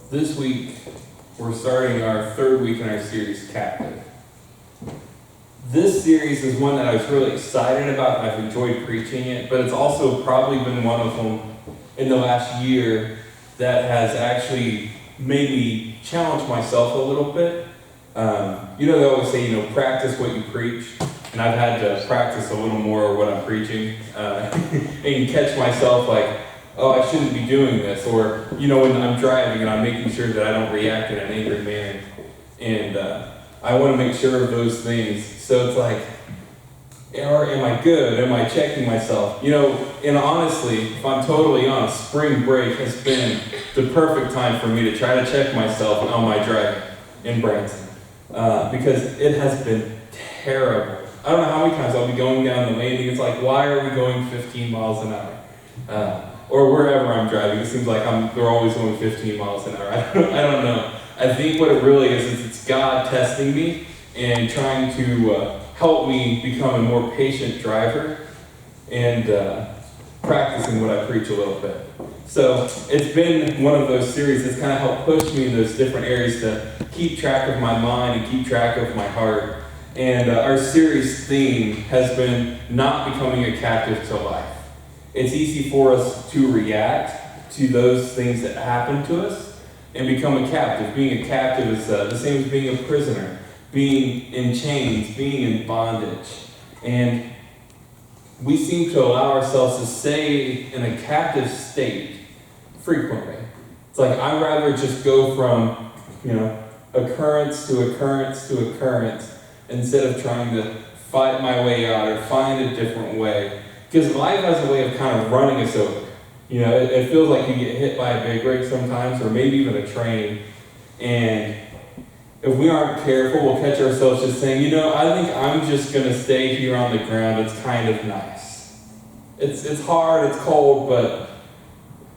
This week, we're starting our third week in our series, Captive. This series is one that I was really excited about, and I've enjoyed preaching it, but it's also probably been one of them in the last year that has actually made me challenge myself a little bit. They always say, practice what you preach, and I've had to practice a little more what I'm preaching, and catch myself like, oh, I shouldn't be doing this, or, when I'm driving and I'm making sure that I don't react in an angry manner, and I want to make sure of those things. So it's like, or am I good? Am I checking myself? And honestly, if I'm totally honest, spring break has been the perfect time for me to try to check myself on my driving in Branson, because it has been terrible. I don't know how many times I'll be going down the lane, and it's like, why are we going 15 miles an hour? Or wherever I'm driving, it seems like they're always going 15 miles an hour. I don't know. I think what it really is it's God testing me and trying to help me become a more patient driver and practicing what I preach a little bit. So it's been one of those series that's kind of helped push me in those different areas to keep track of my mind and keep track of my heart. And our series theme has been not becoming a captive to life. It's easy for us to react to those things that happen to us and become a captive. Being a captive is the same as being a prisoner, being in chains, being in bondage. And we seem to allow ourselves to stay in a captive state frequently. It's like I'd rather just go from, occurrence to occurrence to occurrence instead of trying to fight my way out or find a different way. Because life has a way of kind of running us over. It feels like you get hit by a big rig sometimes, or maybe even a train. And if we aren't careful, we'll catch ourselves just saying, I think I'm just going to stay here on the ground. It's kind of nice. It's hard, it's cold, but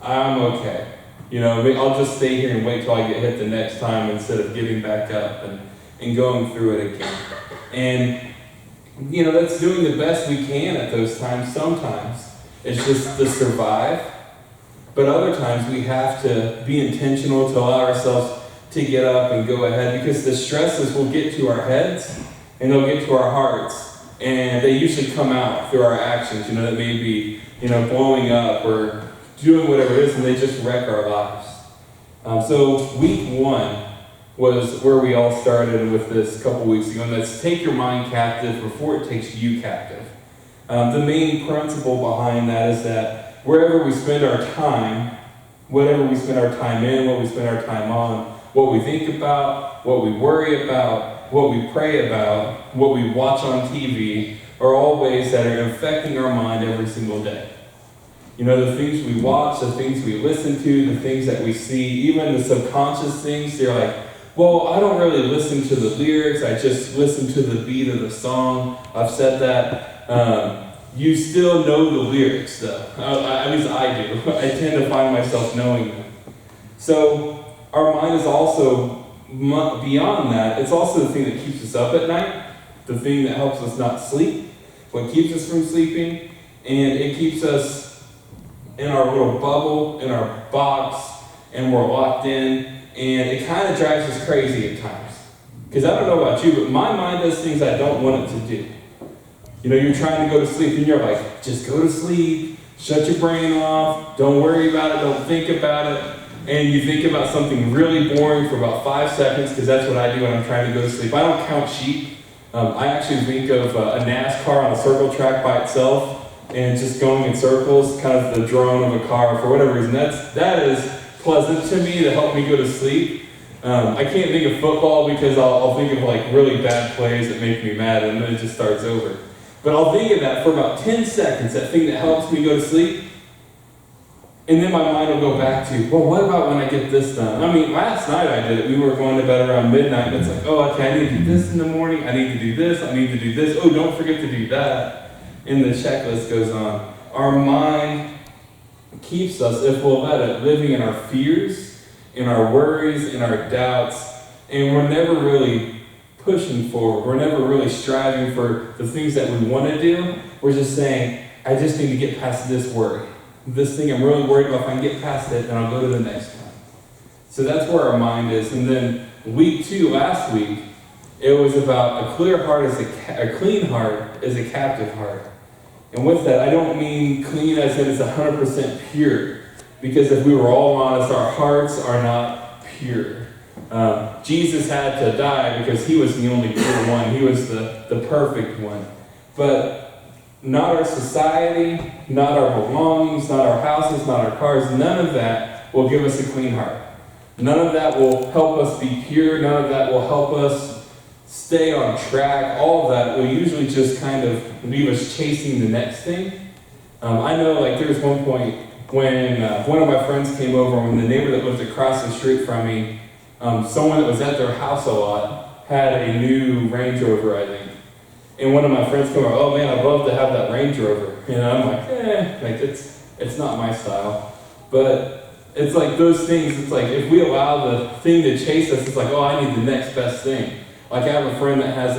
I'm okay. I'll just stay here and wait till I get hit the next time instead of getting back up and going through it again. And that's doing the best we can at those times. Sometimes it's just to survive, but other times we have to be intentional to allow ourselves to get up and go ahead, because the stresses will get to our heads and they'll get to our hearts, and they usually come out through our actions. That may be blowing up or doing whatever it is, and they just wreck our lives. So week 1 was where we all started with this a couple weeks ago, and that's take your mind captive before it takes you captive. The main principle behind that is that wherever we spend our time, whatever we spend our time in, what we spend our time on, what we think about, what we worry about, what we pray about, what we watch on TV, are all ways that are affecting our mind every single day. The things we watch, the things we listen to, the things that we see, even the subconscious things, they're like, well, I don't really listen to the lyrics, I just listen to the beat of the song. I've said that. You still know the lyrics, though. At least I do. I tend to find myself knowing them. So our mind is also, beyond that, it's also the thing that keeps us up at night, the thing that helps us not sleep, what keeps us from sleeping, and it keeps us in our little bubble, in our box, and we're locked in. And it kind of drives us crazy at times. Because I don't know about you, but my mind does things I don't want it to do. You're trying to go to sleep, and you're like, just go to sleep, shut your brain off, don't worry about it, don't think about it. And you think about something really boring for about 5 seconds, because that's what I do when I'm trying to go to sleep. I don't count sheep. I actually think of a NASCAR on a circle track by itself, and just going in circles, kind of the drone of a car, for whatever reason. That is pleasant to me to help me go to sleep. I can't think of football because I'll think of like really bad plays that make me mad, and then it just starts over. But I'll think of that for about 10 seconds, that thing that helps me go to sleep, and then my mind will go back to, well, what about when I get this done? Last night I did it. We were going to bed around midnight, and it's like, oh, okay, I need to do this in the morning, I need to do this, I need to do this, oh, don't forget to do that. And the checklist goes on. Our mind keeps us, if we'll let it, living in our fears, in our worries, in our doubts, and we're never really pushing forward. We're never really striving for the things that we want to do. We're just saying, I just need to get past this worry. This thing I'm really worried about, if I can get past it, then I'll go to the next one. So that's where our mind is. And then week 2 last week, it was about a clear heart a clean heart is a captive heart. And with that, I don't mean clean as in it's 100% pure. Because if we were all honest, our hearts are not pure. Jesus had to die because he was the only pure one. He was the perfect one. But not our society, not our belongings, not our houses, not our cars, none of that will give us a clean heart. None of that will help us be pure. None of that will help us stay on track. All of that will usually just kind of leave us chasing the next thing. I know like there was one point when one of my friends came over, when the neighbor that lived across the street from me, someone that was at their house a lot had a new Range Rover, I think. And one of my friends came over, oh man, I'd love to have that Range Rover. And I'm like, it's not my style. But it's like those things, it's like if we allow the thing to chase us, it's like, oh, I need the next best thing. Like I have a friend that has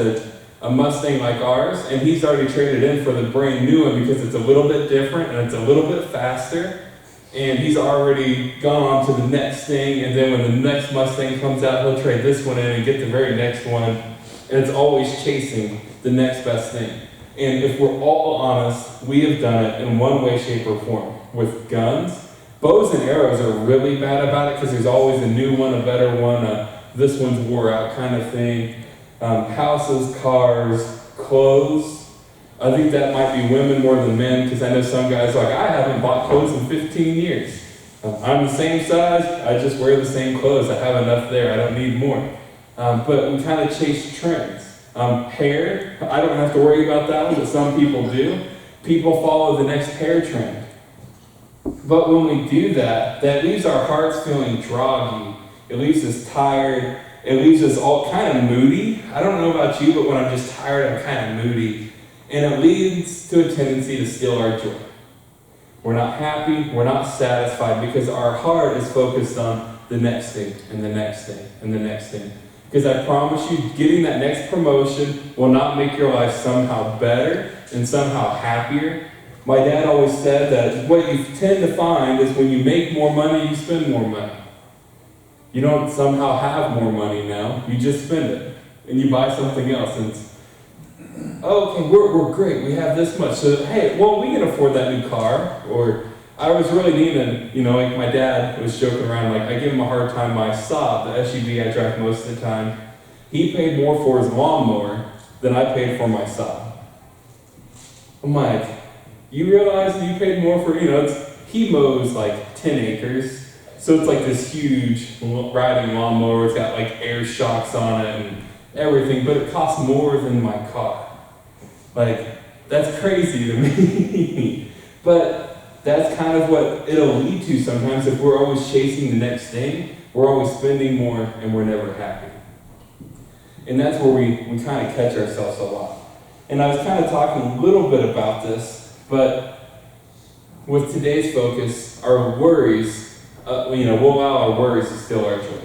a Mustang like ours, and he's already traded in for the brand new one because it's a little bit different and it's a little bit faster. And he's already gone on to the next thing, and then when the next Mustang comes out, he'll trade this one in and get the very next one. And it's always chasing the next best thing. And if we're all honest, we have done it in one way, shape, or form. With guns, bows and arrows are really bad about it because there's always a new one, a better one, this one's wore out kind of thing. Houses, cars, clothes. I think that might be women more than men because I know some guys are like, I haven't bought clothes in 15 years. I'm the same size, I just wear the same clothes. I have enough there, I don't need more. But we kind of chase trends. Hair, I don't have to worry about that one, but some people do. People follow the next hair trend. But when we do that, that leaves our hearts feeling groggy. It leaves us tired. It leaves us all kind of moody. I don't know about you, but when I'm just tired, I'm kind of moody. And it leads to a tendency to steal our joy. We're not happy, we're not satisfied because our heart is focused on the next thing, and the next thing, and the next thing. Because I promise you, getting that next promotion will not make your life somehow better and somehow happier. My dad always said that what you tend to find is when you make more money, you spend more money. You don't somehow have more money now, you just spend it. And you buy something else, and it's, okay, we're great, we have this much. So, hey, well, we can afford that new car. Or I was really needing, like my dad was joking around, like I give him a hard time, my Saab, the SUV I drive most of the time. He paid more for his lawnmower than I paid for my Saab. I'm like, you realize that you paid more for, he mows like 10 acres. So it's like this huge riding lawnmower. It's got like air shocks on it and everything, but it costs more than my car. Like, that's crazy to me. But that's kind of what it'll lead to sometimes if we're always chasing the next thing. We're always spending more and we're never happy. And that's where we kind of catch ourselves a lot. And I was kind of talking a little bit about this, but with today's focus, our worries, we'll allow our worries to steal our joy.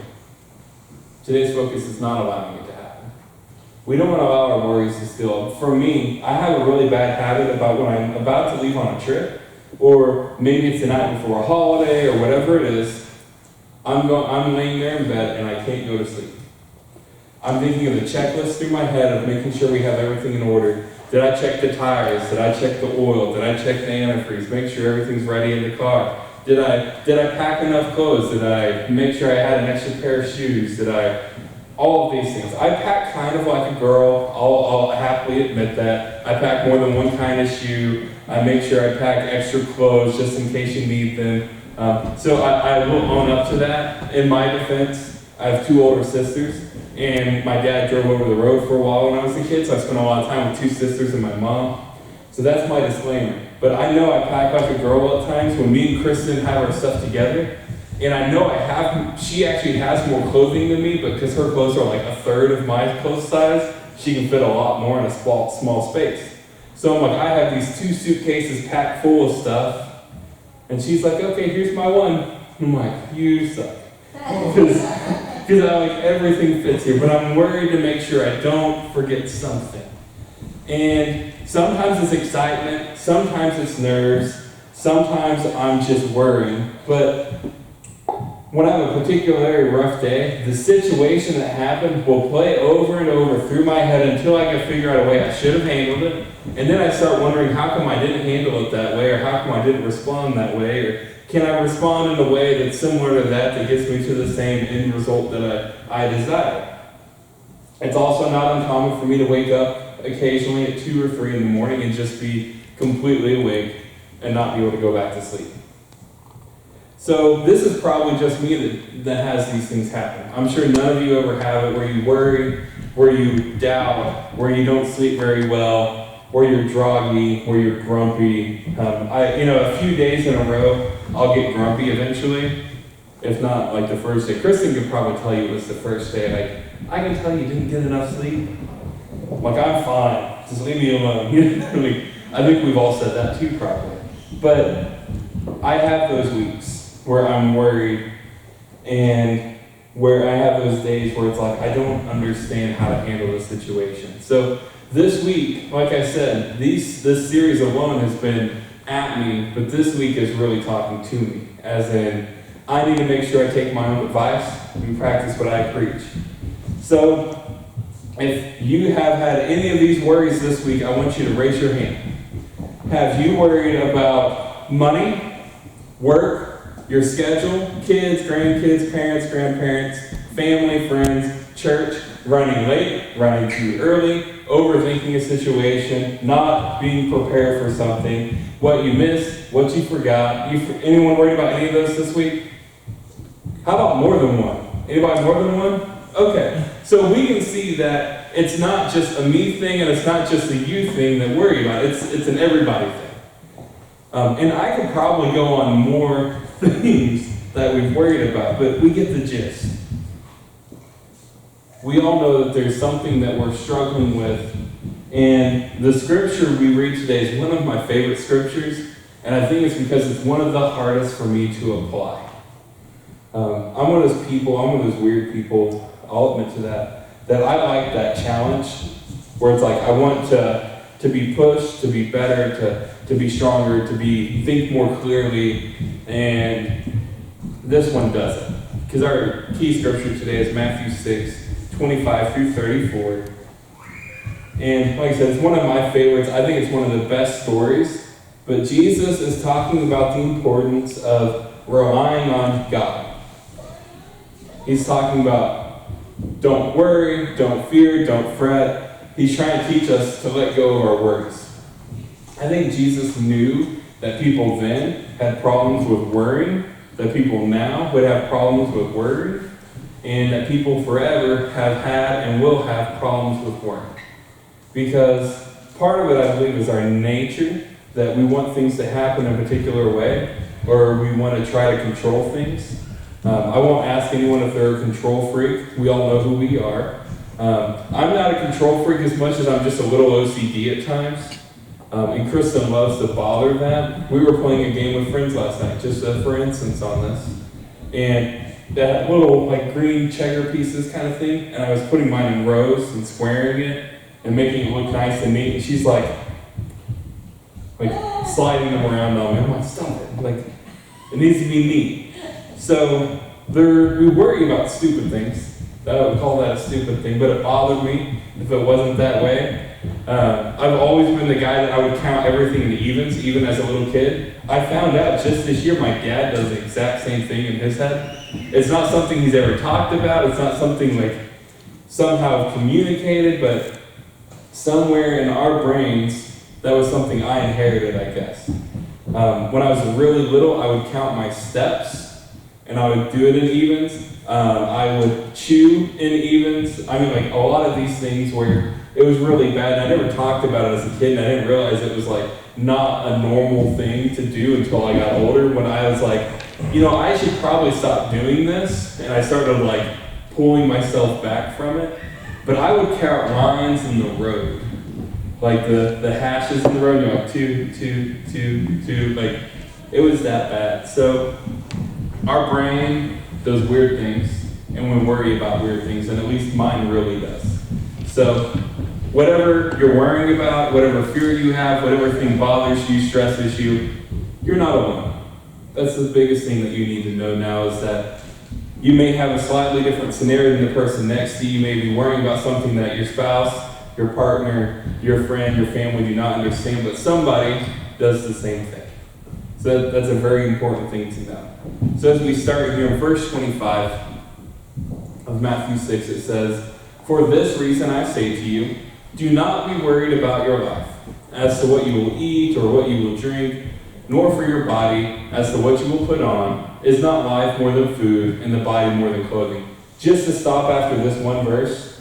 Today's focus is not allowing it to happen. We don't want to allow our worries to steal. For me, I have a really bad habit about when I'm about to leave on a trip, or maybe it's the night before a holiday or whatever it is, I'm laying there in bed and I can't go to sleep. I'm thinking of the checklist through my head of making sure we have everything in order. Did I check the tires? Did I check the oil? Did I check the antifreeze? Make sure everything's ready in the car. Did I pack enough clothes? Did I make sure I had an extra pair of shoes? All of these things. I pack kind of like a girl. I'll happily admit that. I pack more than one kind of shoe. I make sure I pack extra clothes just in case you need them. So I will own up to that. In my defense, I have 2 older sisters, and my dad drove over the road for a while when I was a kid, so I spent a lot of time with 2 sisters and my mom. So that's my disclaimer. But I know I pack like a girl at times when me and Kristen have our stuff together. And I know she actually has more clothing than me, but because her clothes are like a third of my clothes size, she can fit a lot more in a small space. So I'm like, I have these 2 suitcases packed full of stuff. And she's like, okay, here's my one. I'm like, you suck. Because everything fits here. But I'm worried to make sure I don't forget something. And sometimes it's excitement, sometimes it's nerves, sometimes I'm just worrying. But when I have a particularly rough day, the situation that happened will play over and over through my head until I can figure out a way I should have handled it. And then I start wondering, how come I didn't handle it that way, or how come I didn't respond that way, or can I respond in a way that's similar to that gets me to the same end result that I desire? It's also not uncommon for me to wake up occasionally at 2 or 3 in the morning and just be completely awake and not be able to go back to sleep. So this is probably just me that has these things happen. I'm sure none of you ever have it where you worry, where you doubt, where you don't sleep very well, where you're groggy, where you're grumpy. A few days in a row, I'll get grumpy eventually. If not like the first day. Kristen could probably tell you it was the first day. Like, I can tell you didn't get enough sleep. Like, I'm fine. Just leave me alone. I think we've all said that too, probably. But I have those weeks where I'm worried and where I have those days where it's like, I don't understand how to handle the situation. So this week, like I said, this series alone has been at me, but this week is really talking to me. As in, I need to make sure I take my own advice and practice what I preach. So if you have had any of these worries this week, I want you to raise your hand. Have you worried about money, work, your schedule, kids, grandkids, parents, grandparents, family, friends, church, running late, running too early, overthinking a situation, not being prepared for something, what you missed, what you forgot? Anyone worried about any of those this week? How about more than one? Anybody more than one? Okay, so we can see that it's not just a me thing and it's not just a you thing that worry about. It's an everybody thing. And I could probably go on more things that we've worried about, but we get the gist. We all know that there's something that we're struggling with, and the scripture we read today is one of my favorite scriptures, and I think it's because it's one of the hardest for me to apply. I'm one of those people, I'm one of those weird people, I'll admit to that I like that challenge, where it's like I want to be pushed, to be better, to be stronger, to think more clearly, and this one doesn't. Because our key scripture today is Matthew 6:25 through 34. And like I said, it's one of my favorites. I think it's one of the best stories. But Jesus is talking about the importance of relying on God. He's talking about don't worry, don't fear, don't fret. He's trying to teach us to let go of our worries. I think Jesus knew that people then had problems with worrying, that people now would have problems with worrying, and that people forever have had and will have problems with worrying. Because part of it, I believe, is our nature, that we want things to happen a particular way, or we want to try to control things. I won't ask anyone if they're a control freak. We all know who we are. I'm not a control freak as much as I'm just a little OCD at times. And Kristen loves to bother that. We were playing a game with friends last night, just for instance on this. And that little like green checker pieces kind of thing, and I was putting mine in rows and squaring it and making it look nice and neat. And she's like sliding them around on me. I'm like, stop it. Like, it needs to be neat. So we worry about stupid things. I would call that a stupid thing, but it bothered me if it wasn't that way. I've always been the guy that I would count everything in evens, even as a little kid. I found out just this year my dad does the exact same thing in his head. It's not something he's ever talked about. It's not something like somehow communicated, but somewhere in our brains, that was something I inherited, I guess. When I was really little, I would count my steps, and I would do it in evens. I would chew in evens. I mean, like a lot of these things where it was really bad. I never talked about it as a kid, and I didn't realize it was like not a normal thing to do until I got older, when I was like, I should probably stop doing this, and I started like pulling myself back from it. But I would count lines in the road, like the hashes in the road, like 2, 2, 2, 2, like it was that bad. So our brain does weird things, and we worry about weird things, and at least mine really does. So whatever you're worrying about, whatever fear you have, whatever thing bothers you, stresses you, you're not alone. That's the biggest thing that you need to know now, is that You may have a slightly different scenario than the person next to you. You may be worrying about something that your spouse, your partner, your friend, your family do not understand, but somebody does the same thing. So that's a very important thing to know. So as we start here in verse 25 of Matthew 6, it says, "For this reason I say to you, do not be worried about your life, as to what you will eat or what you will drink, nor for your body, as to what you will put on. Is not life more than food, and the body more than clothing?" Just to stop after this one verse,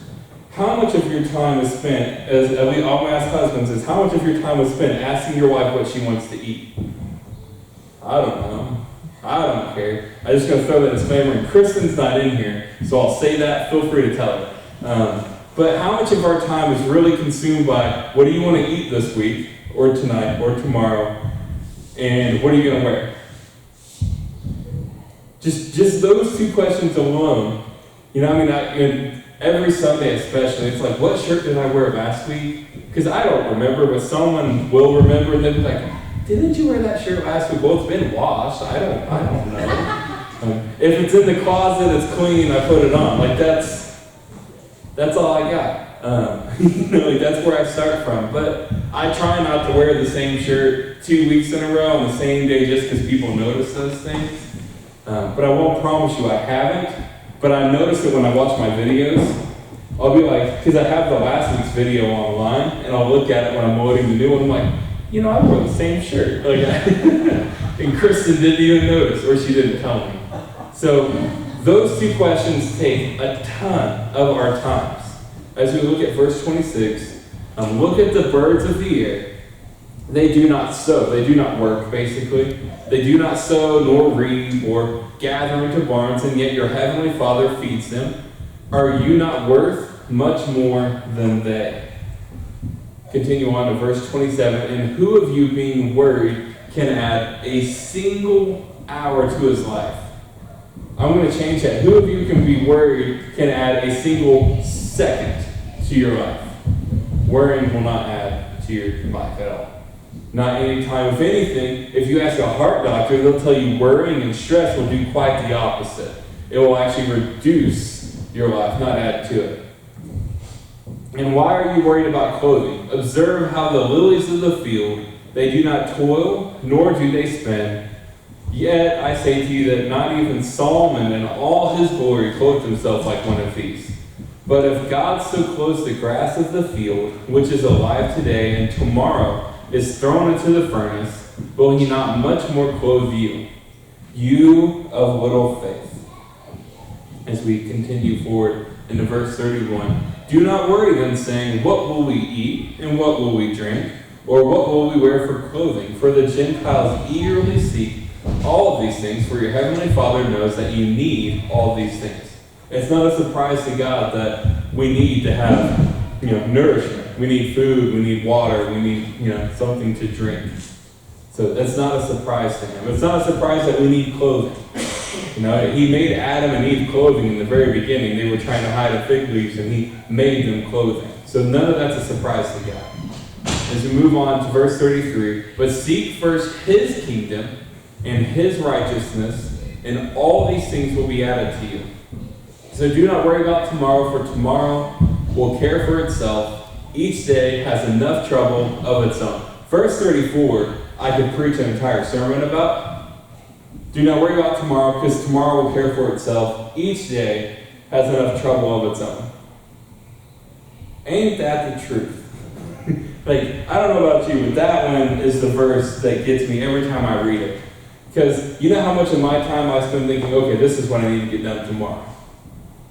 how much of your time is spent, as I'm going to ask husbands, is how much of your time is spent asking your wife what she wants to eat? I don't know. I don't care. I'm just going to throw that disclaimer, and Kristen's not in here, so I'll say that. Feel free to tell her. But how much of our time is really consumed by what do you want to eat this week, or tonight, or tomorrow, and what are you going to wear? Just those two questions alone. You know, every Sunday especially, it's like, what shirt did I wear last week? Because I don't remember, but someone will remember, and they'll be like, didn't you wear that shirt last week? Well, it's been washed. I don't know. If it's in the closet, it's clean, I put it on. Like, that's all I got. That's where I start from. But I try not to wear the same shirt 2 weeks in a row on the same day just because people notice those things. But I won't promise you I haven't. But I notice it when I watch my videos. I'll be like, because I have the last week's video online, and I'll look at it when I'm loading the new one. I'm like, I wore the same shirt. And Kristen didn't even notice, or she didn't tell me. So those two questions take a ton of our times. As we look at verse 26, look at the birds of the air. They do not sow. They do not work, basically. They do not sow, nor reap, or gather into barns, and yet your heavenly Father feeds them. Are you not worth much more than they? Continue on to verse 27. And who of you, being worried, can add a single hour to his life? I'm going to change that. Who of you can be worried can add a single second to your life? Worrying will not add to your life at all. Not any time. If anything, if you ask a heart doctor, they'll tell you worrying and stress will do quite the opposite. It will actually reduce your life, not add to it. And why are you worried about clothing? Observe how the lilies of the field, they do not toil, nor do they spin. Yet I say to you that not even Solomon in all his glory clothed himself like one of these. But if God so clothes the grass of the field, which is alive today and tomorrow is thrown into the furnace, will he not much more clothe you, you of little faith? As we continue forward into verse 31, do not worry then, saying, what will we eat, and what will we drink, or what will we wear for clothing? For the Gentiles eagerly seek all of these things, for your heavenly Father knows that you need all these things. It's not a surprise to God that we need to have, nourishment. We need food, we need water, we need, something to drink. So that's not a surprise to him. It's not a surprise that we need clothing. He made Adam and Eve clothing in the very beginning. They were trying to hide the fig leaves, and he made them clothing. So none of that's a surprise to God. As we move on to verse 33, but seek first his kingdom and his righteousness, and all these things will be added to you. So do not worry about tomorrow, for tomorrow will care for itself. Each day has enough trouble of its own. Verse 34, I could preach an entire sermon about. Do not worry about tomorrow, because tomorrow will care for itself. Each day has enough trouble of its own. Ain't that the truth? I don't know about you, but that one is the verse that gets me every time I read it. Because you know how much of my time I spend thinking, okay, this is what I need to get done tomorrow.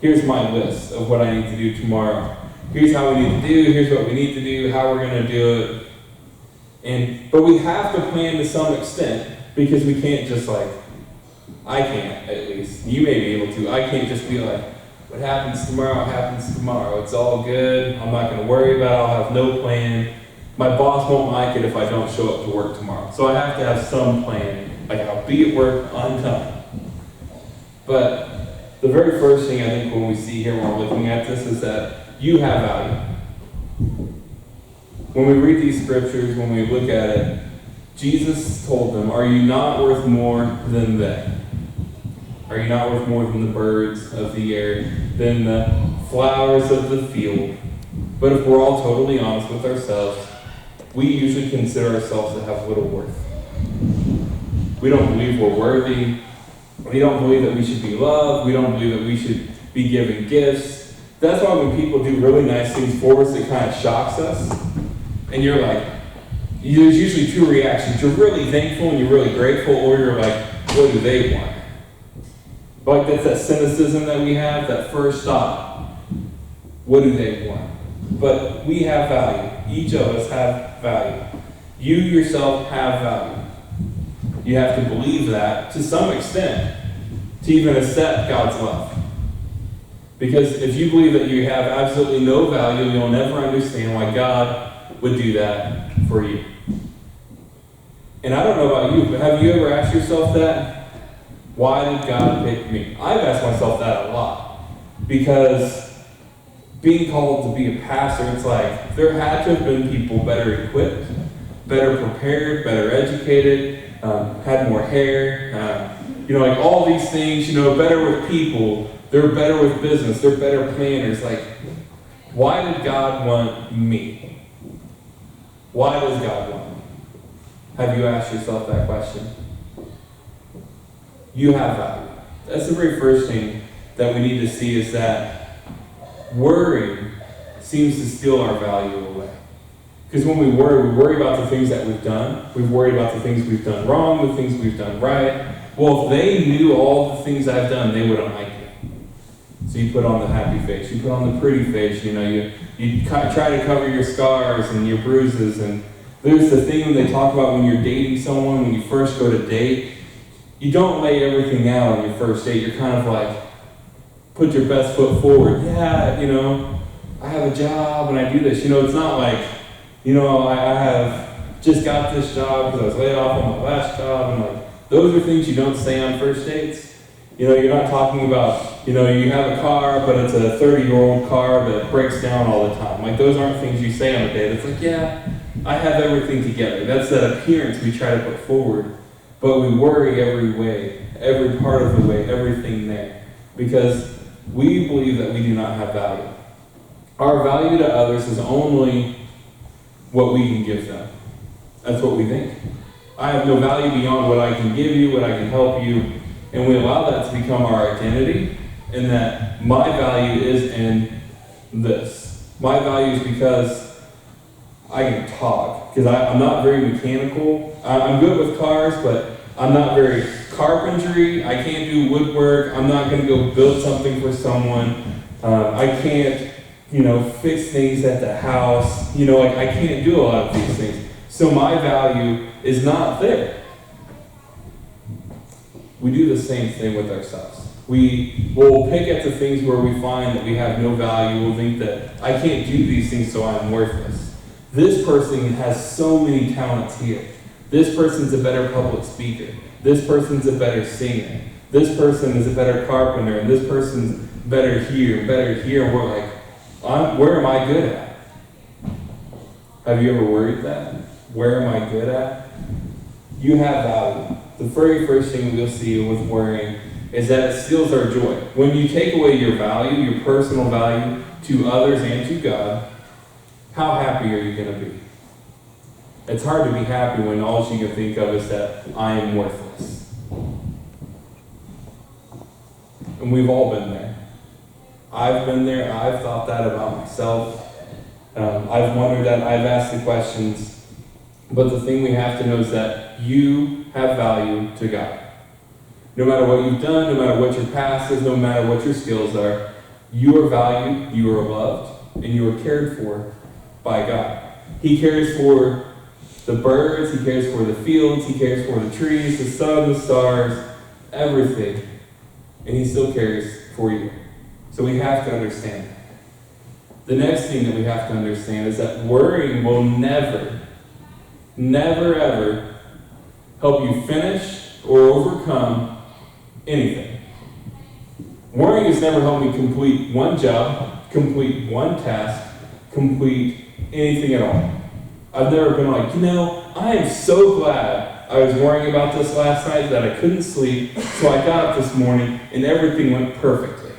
Here's my list of what I need to do tomorrow. Here's how we need to do, here's what we need to do, how we're going to do it. But we have to plan to some extent, because we can't just I can't at least. You may be able to. I can't just be like, what happens tomorrow happens tomorrow. It's all good. I'm not going to worry about it. I'll have no plan. My boss won't like it if I don't show up to work tomorrow. So I have to have some plan. I'll be at work on time. But the very first thing I think when we see here when we're looking at this is that you have value. When we read these scriptures, when we look at it, Jesus told them, are you not worth more than they? Are you not worth more than the birds of the air, than the flowers of the field? But if we're all totally honest with ourselves, we usually consider ourselves to have little worth. We don't believe we're worthy. We don't believe that we should be loved. We don't believe that we should be given gifts. That's why when people do really nice things for us, it kind of shocks us. And you're like, there's usually two reactions. You're really thankful and you're really grateful, or you're like, what do they want? Like that's that cynicism that we have, that first thought. What do they want? But we have value. Each of us have value. You yourself have value. You have to believe that to some extent to even accept God's love. Because if you believe that you have absolutely no value, you'll never understand why God would do that for you. And I don't know about you, but have you ever asked yourself that? Why did God pick me? I've asked myself that a lot. Because being called to be a pastor, it's like there had to have been people better equipped, better prepared, better educated, had more hair, like all these things, better with people. They're better with business. They're better planners. Like, why did God want me? Why does God want me? Have you asked yourself that question? You have value. That's the very first thing that we need to see, is that worry seems to steal our value away. Because when we worry about the things that we've done. We worry about the things we've done wrong, the things we've done right. Well, if they knew all the things I've done, they wouldn't like it. So you put on the happy face. You put on the pretty face. You try to cover your scars and your bruises. And there's the thing when they talk about when you're dating someone, when you first go to date, you don't lay everything out on your first date. You're kind of like, put your best foot forward. Yeah, I have a job and I do this. It's not like, I have just got this job because I was laid off on my last job. And like, those are things you don't say on first dates. You're not talking about, you have a car, but it's a 30-year-old car that breaks down all the time. Like, those aren't things you say on a date. It's like, yeah, I have everything together. That's that appearance we try to put forward. But we worry every way, every part of the way, everything there. Because we believe that we do not have value. Our value to others is only what we can give them. That's what we think. I have no value beyond what I can give you, what I can help you. And we allow that to become our identity, and that my value is in this. My value is because I can talk. Because I'm not very mechanical. I'm good with cars, but I'm not very carpentry. I can't do woodwork. I'm not going to go build something for someone. I can't, fix things at the house. I can't do a lot of these things. So my value is not there. We do the same thing with ourselves. We will pick at the things where we find that we have no value. We'll think that I can't do these things, so I'm worthless. This person has so many talents here. This person's a better public speaker. This person's a better singer. This person is a better carpenter. And this person's better here. And we're like, where am I good at? Have you ever worried that? Where am I good at? You have value. The very first thing we'll see with worrying is that it steals our joy. When you take away your value, your personal value to others and to God, how happy are you going to be? It's hard to be happy when all you can think of is that I am worthless. And we've all been there. I've been there. I've thought that about myself. I've wondered that. I've asked the questions. But the thing we have to know is that you have value to God. No matter what you've done, no matter what your past is, no matter what your skills are, you are valued, you are loved, and you are cared for by God. He cares for the birds, He cares for the fields, He cares for the trees, the sun, the stars, everything. And He still cares for you. So we have to understand that. The next thing that we have to understand is that worrying will never, ever help you finish or overcome anything. Worrying has never helped me complete one job, complete one task, complete anything at all. I've never been like, I am so glad I was worrying about this last night that I couldn't sleep, so I got up this morning and everything went perfectly.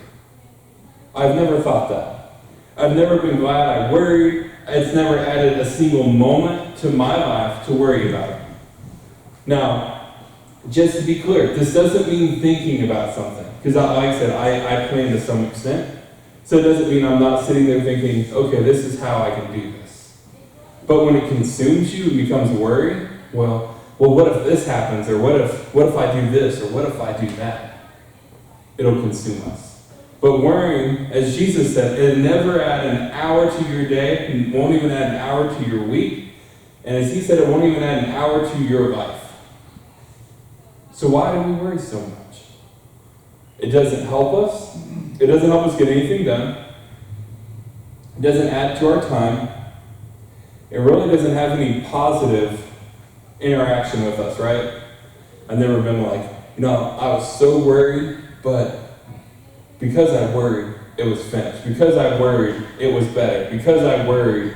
I've never thought that. I've never been glad I worried. It's never added a single moment to my life to worry about it. Now, just to be clear, this doesn't mean thinking about something. Because like I said, I plan to some extent. So it doesn't mean I'm not sitting there thinking, okay, this is how I can do this. But when it consumes you and becomes worry, well, what if this happens? Or what if I do this? Or what if I do that? It'll consume us. But worrying, as Jesus said, it'll never add an hour to your day, and won't even add an hour to your week. And as he said, it won't even add an hour to your life. So why do we worry so much? It doesn't help us. It doesn't help us get anything done. It doesn't add to our time. It really doesn't have any positive interaction with us, right? I've never been like, I was so worried, but because I worried, it was finished. Because I worried, it was better. Because I worried,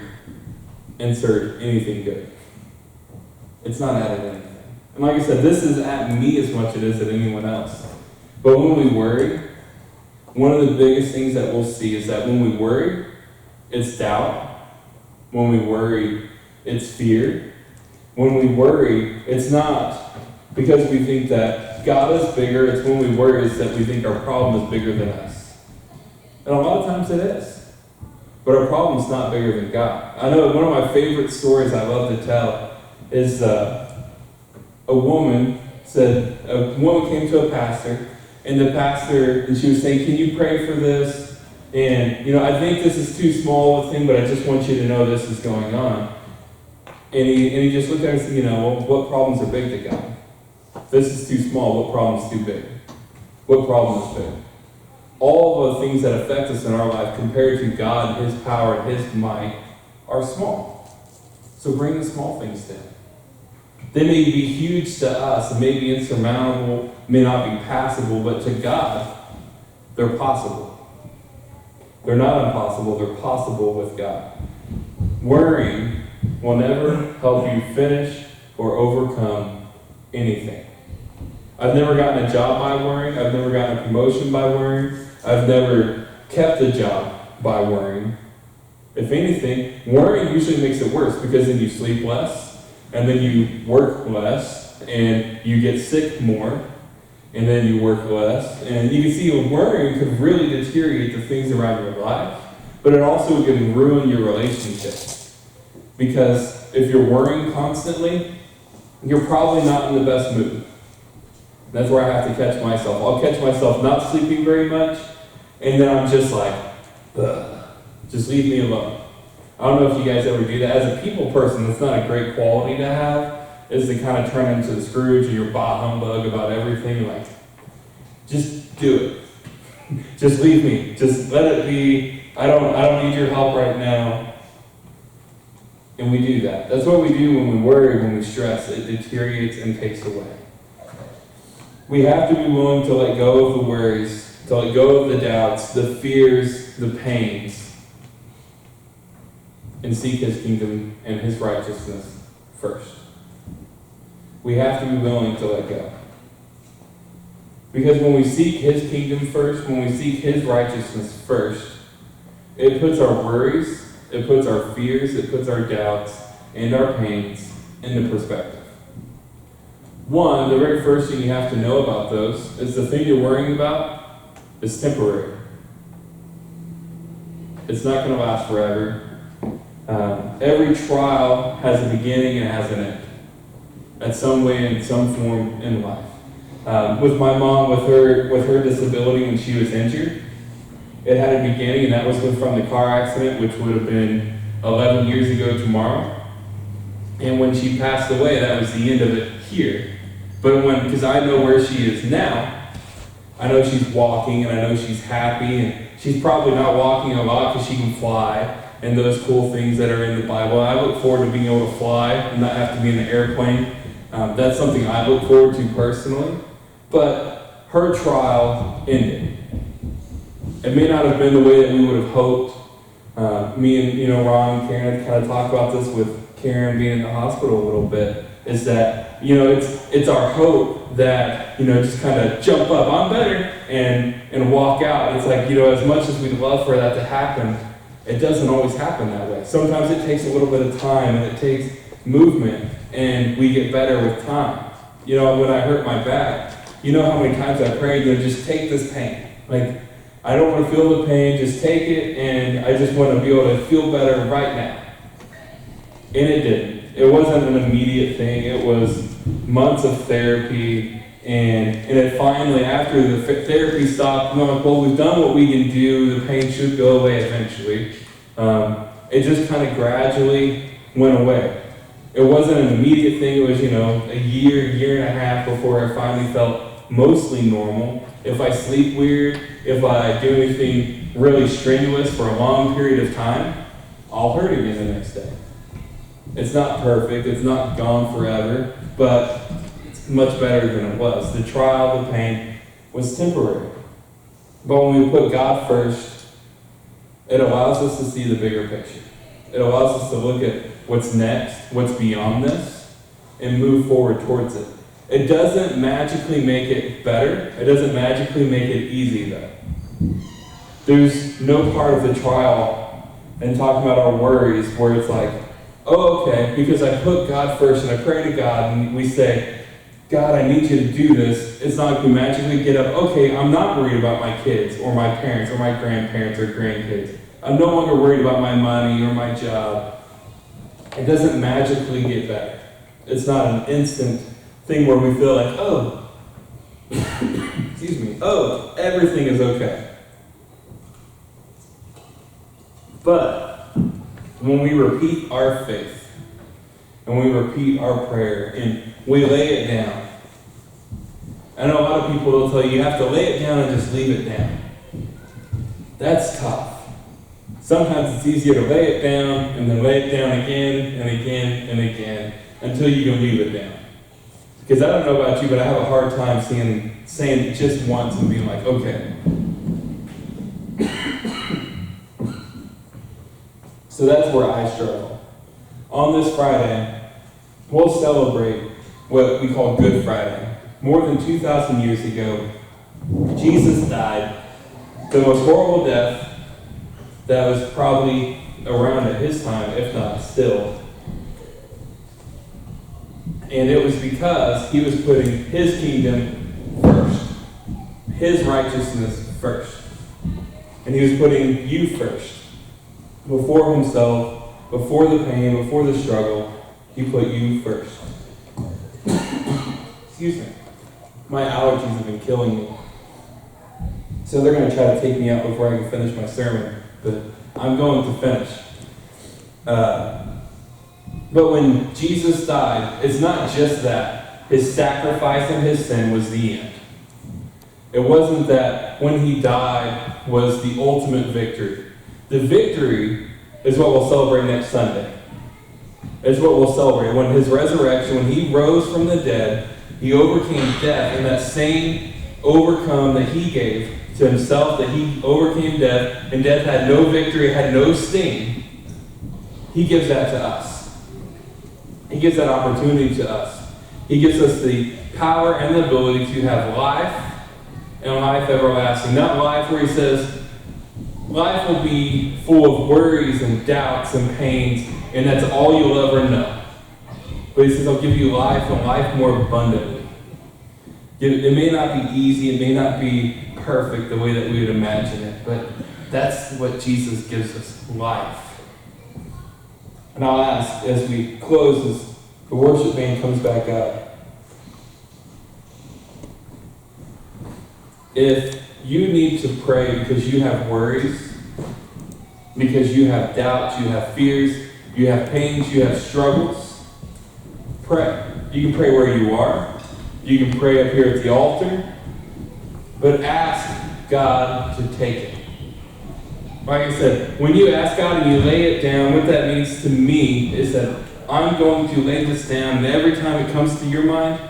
insert anything good. It's not added anything. And like I said, this is at me as much as it is at anyone else. But when we worry, one of the biggest things that we'll see is that when we worry, it's doubt. When we worry, it's fear. When we worry, it's not because we think that God is bigger. It's when we worry is that we think our problem is bigger than us. And a lot of times it is. But our problem is not bigger than God. I know one of my favorite stories I love to tell is a woman came to a pastor, and the pastor, and she was saying, can you pray for this? And, I think this is too small of a thing, but I just want you to know this is going on. And he just looked at her and said, well, what problems are big to God? If this is too small, what problem is too big? What problem is big? All of the things that affect us in our life compared to God, His power, His might, are small. So bring the small things down. They may be huge to us, and may be insurmountable, may not be passable, but to God, they're possible. They're not impossible, they're possible with God. Worrying will never help you finish or overcome anything. I've never gotten a job by worrying. I've never gotten a promotion by worrying. I've never kept a job by worrying. If anything, worrying usually makes it worse because then you sleep less, and then you work less, and you get sick more, and then you work less. And you can see worrying could really deteriorate the things around your life, but it also can ruin your relationships. Because if you're worrying constantly, you're probably not in the best mood. That's where I have to catch myself. I'll catch myself not sleeping very much, and then I'm just like, ugh, just leave me alone. I don't know if you guys ever do that. As a people person, it's not a great quality to have, is to kind of turn into the Scrooge and you're bah humbug about everything. Like, just do it. Just leave me. Just let it be. I don't need your help right now. And we do that. That's what we do when we worry, when we stress. It deteriorates and takes away. We have to be willing to let go of the worries, to let go of the doubts, the fears, the pains, and seek His kingdom and His righteousness first. We have to be willing to let go. Because when we seek His kingdom first, when we seek His righteousness first, it puts our worries, it puts our fears, it puts our doubts and our pains into perspective. One, the very first thing you have to know about those is the thing you're worrying about is temporary. It's not going to last forever. Every trial has a beginning and has an end. At some way, in some form in life. With my mom, with her disability when she was injured, it had a beginning, and that was from the car accident, which would have been 11 years ago tomorrow. And when she passed away, that was the end of it here. But because I know where she is now, I know she's walking, and I know she's happy, and she's probably not walking a lot because she can fly, and those cool things that are in the Bible. I look forward to being able to fly and not have to be in an airplane. That's something I look forward to personally. But her trial ended. It may not have been the way that we would have hoped. Me and Ron and Karen had kind of talked about this with Karen being in the hospital a little bit, is that it's our hope that, just kind of jump up, I'm better, and walk out. It's like, as much as we'd love for that to happen, it doesn't always happen that way. Sometimes it takes a little bit of time, and it takes movement, and we get better with time. When I hurt my back, how many times I prayed, just take this pain. Like, I don't want to feel the pain, just take it, and I just want to be able to feel better right now. And it didn't. It wasn't an immediate thing. It was months of therapy, and it finally, after the therapy stopped, I'm like, well, we've done what we can do. The pain should go away eventually. It just kind of gradually went away. It wasn't an immediate thing. It was, a year and a half before I finally felt mostly normal. If I sleep weird, if I do anything really strenuous for a long period of time, I'll hurt again the next day. It's not perfect, it's not gone forever, but it's much better than it was. The trial, the pain was temporary. But when we put God first, it allows us to see the bigger picture. It allows us to look at what's next, what's beyond this, and move forward towards it. It doesn't magically make it better. It doesn't magically make it easy, though. There's no part of the trial and talking about our worries where it's like, oh, okay, because I put God first and I pray to God and we say, God, I need you to do this. It's not like we magically get up, okay, I'm not worried about my kids or my parents or my grandparents or grandkids. I'm no longer worried about my money or my job. It doesn't magically get better. It's not an instant thing where we feel like, oh, excuse me, oh, everything is okay. But when we repeat our faith and we repeat our prayer and we lay it down, I know a lot of people will tell you have to lay it down and just leave it down. That's tough. Sometimes it's easier to lay it down and then lay it down again and again and again until you can leave it down. Because I don't know about you, but I have a hard time saying it just once and being like, okay. So that's where I struggle. On this Friday, we'll celebrate what we call Good Friday. More than 2,000 years ago, Jesus died the most horrible death that was probably around at his time, if not still. And it was because he was putting his kingdom first, his righteousness first. And he was putting you first. Before himself, before the pain, before the struggle, he put you first. Excuse me. My allergies have been killing me. So they're going to try to take me out before I can finish my sermon. But I'm going to finish. But when Jesus died, it's not just that. His sacrifice and his sin was the end. It wasn't that when he died was the ultimate victory. The victory is what we'll celebrate next Sunday. It's what we'll celebrate. When his resurrection, when he rose from the dead, he overcame death, and that same overcome that he gave to himself, that he overcame death, and death had no victory, had no sting, he gives that to us. He gives that opportunity to us. He gives us the power and the ability to have life and life everlasting. Not life where he says, life will be full of worries and doubts and pains, and that's all you'll ever know. But he says, I'll give you life and life more abundantly. It may not be easy, it may not be perfect the way that we would imagine it, but that's what Jesus gives us, life. And I'll ask as we close, as the worship band comes back up, if you need to pray because you have worries, because you have doubts, you have fears, you have pains, you have struggles, pray. You can pray where you are. You can pray up here at the altar. But ask God to take it. Like I said, when you ask God and you lay it down, what that means to me is that I'm going to lay this down, and every time it comes to your mind,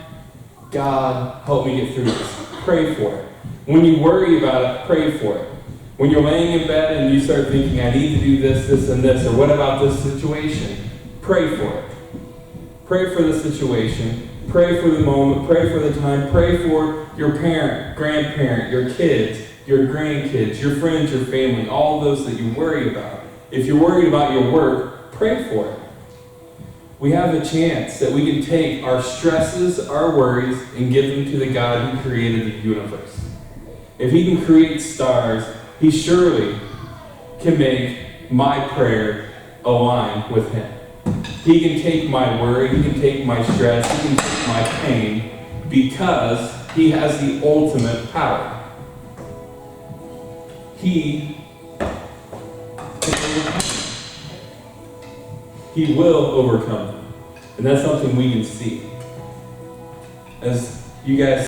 God, help me get through this. Pray for it. When you worry about it, pray for it. When you're laying in bed and you start thinking, I need to do this, this, and this, or what about this situation? Pray for it. Pray for the situation, Pray for the moment, pray for the time, pray for your parent, grandparent, your kids, your grandkids, your friends, your family, all those that you worry about. If you're worried about your work, pray for it. We have a chance that we can take our stresses, our worries, and give them to the God who created the universe. If He can create stars, He surely can make my prayer align with Him. He can take my worry, He can take my stress, He can take my pain, because He has the ultimate power. He can overcome. He will overcome them. And that's something we can see. As you guys